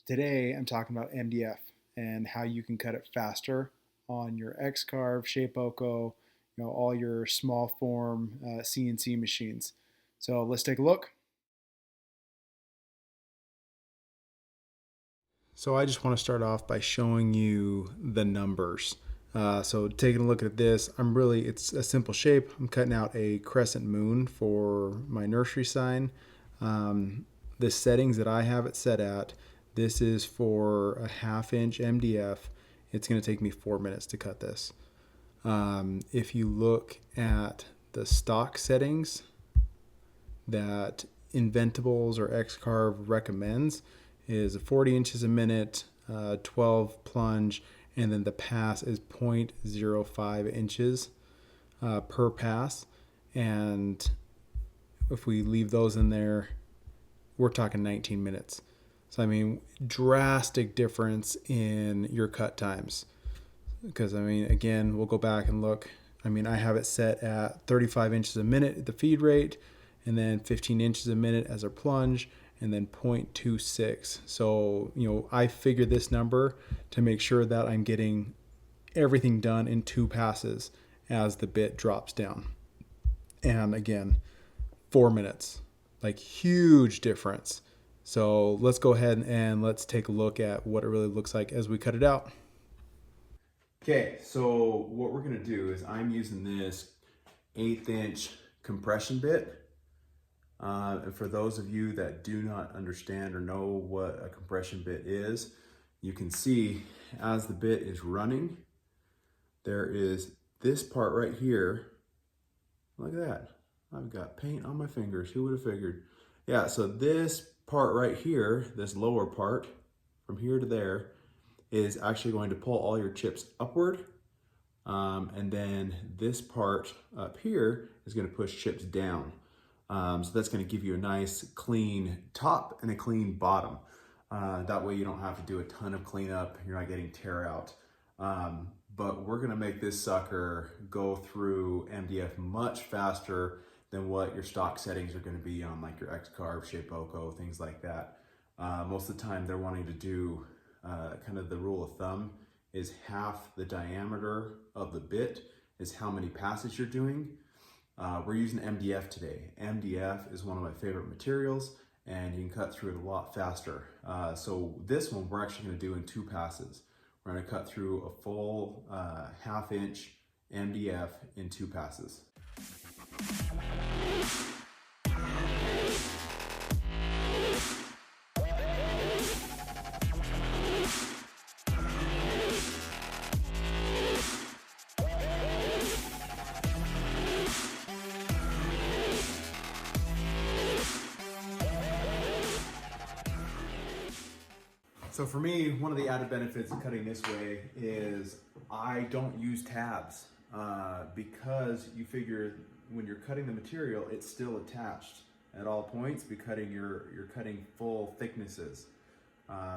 Today I'm talking about MDF and how you can cut it faster on your X Carve, Shapeoko, all your small form CNC machines. So let's take a look. So I just want to start off by showing you the numbers. So taking a look at this, it's a simple shape. I'm cutting out a crescent moon for my nursery sign. The settings that I have it set at, this is for a 1/2 inch MDF. It's going to take me 4 minutes to cut this. If you look at the stock settings that Inventables or X Carve recommends, is 40 inches a minute, 12 plunge, and then the pass is 0.05 inches per pass. And if we leave those in there, we're talking 19 minutes. So, I mean, drastic difference in your cut times. Because, I mean, again, we'll go back and look. I mean, I have it set at 35 inches a minute at the feed rate, and then 15 inches a minute as a plunge, and then 0.26. So, I figure this number to make sure that I'm getting everything done in 2 passes as the bit drops down. And again, 4 minutes, like huge difference. So let's go ahead and let's take a look at what it really looks like as we cut it out. Okay, so what we're gonna do is I'm using this 1/8 inch compression bit. And for those of you that do not understand or know what a compression bit is, you can see as the bit is running, there is this part right here. Look at that. I've got paint on my fingers. Who would have figured? Yeah, so this part right here, this lower part from here to there, is actually going to pull all your chips upward. And then this part up here is going to push chips down. So that's going to give you a nice clean top and a clean bottom. That way you don't have to do a ton of cleanup. You're not getting tear out. But we're going to make this sucker go through MDF much faster than what your stock settings are going to be on like your X Carve, Shapeoko, things like that. Most of the time they're wanting to do kind of the rule of thumb is half the diameter of the bit is how many passes you're doing. We're using MDF today. MDF is one of my favorite materials and you can cut through it a lot faster. So this one we're actually going to do in 2 passes. We're going to cut through a full 1/2 inch MDF in 2 passes. So for me, one of the added benefits of cutting this way is I don't use tabs because you figure when you're cutting the material, it's still attached at all points because you're cutting full thicknesses.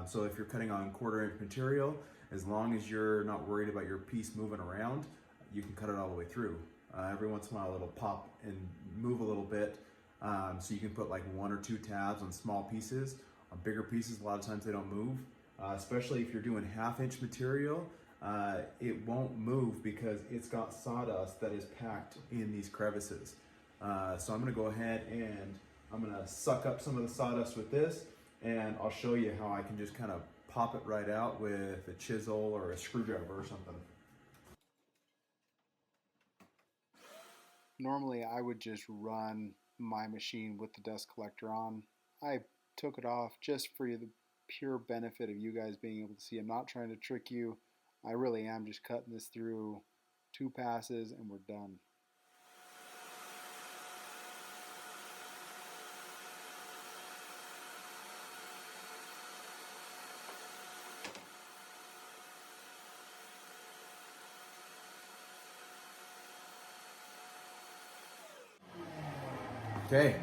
So if you're cutting on 1/4 inch material, as long as you're not worried about your piece moving around, you can cut it all the way through. Every once in a while it'll pop and move a little bit. So you can put like 1 or 2 tabs on small pieces. On bigger pieces, a lot of times they don't move, especially if you're doing 1/2 inch material. It won't move because it's got sawdust that is packed in these crevices. So I'm gonna go ahead and I'm gonna suck up some of the sawdust with this, and I'll show you how I can just kind of pop it right out with a chisel or a screwdriver or something. Normally I would just run my machine with the dust collector on. I took it off just for the pure benefit of you guys being able to see. I'm not trying to trick you. I really am just cutting this through 2 passes and we're done. Okay,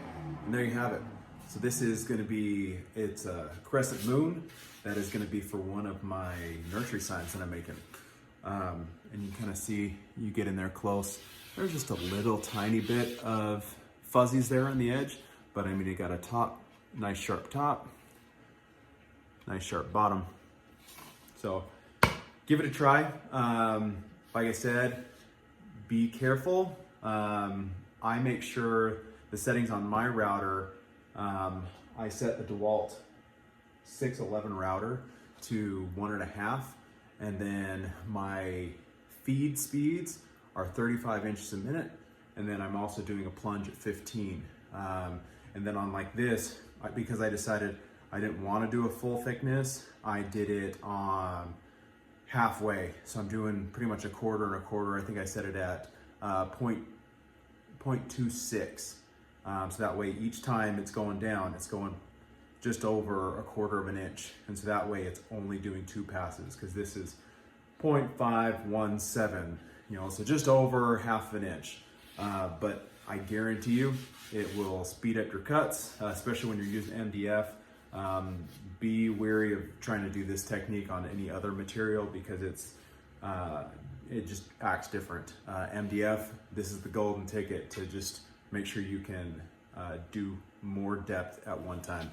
and there you have it. So this is going to be, it's a crescent moon that is going to be for one of my nursery signs that I'm making. And you kind of see, you get in there close, there's just a little tiny bit of fuzzies there on the edge, but I mean, it got a top, nice sharp top. nice sharp bottom. So give it a try. Like I said, be careful. I make sure the settings on my router, I set the DeWalt 611 router to 1.5, and then my feed speeds are 35 inches a minute, and then I'm also doing a plunge at 15. And then on like this, because I decided I didn't want to do a full thickness, I did it on halfway. So I'm doing pretty much a quarter and a quarter. I think I set it at 0.26. So that way each time it's going down, it's going just over a quarter of an inch. And so that way it's only doing 2 passes, because this is 0.517, you know, so just over half an inch. But I guarantee you it will speed up your cuts, especially when you're using MDF. Be wary of trying to do this technique on any other material, because it just acts different. MDF, this is the golden ticket to just make sure you can do more depth at one time.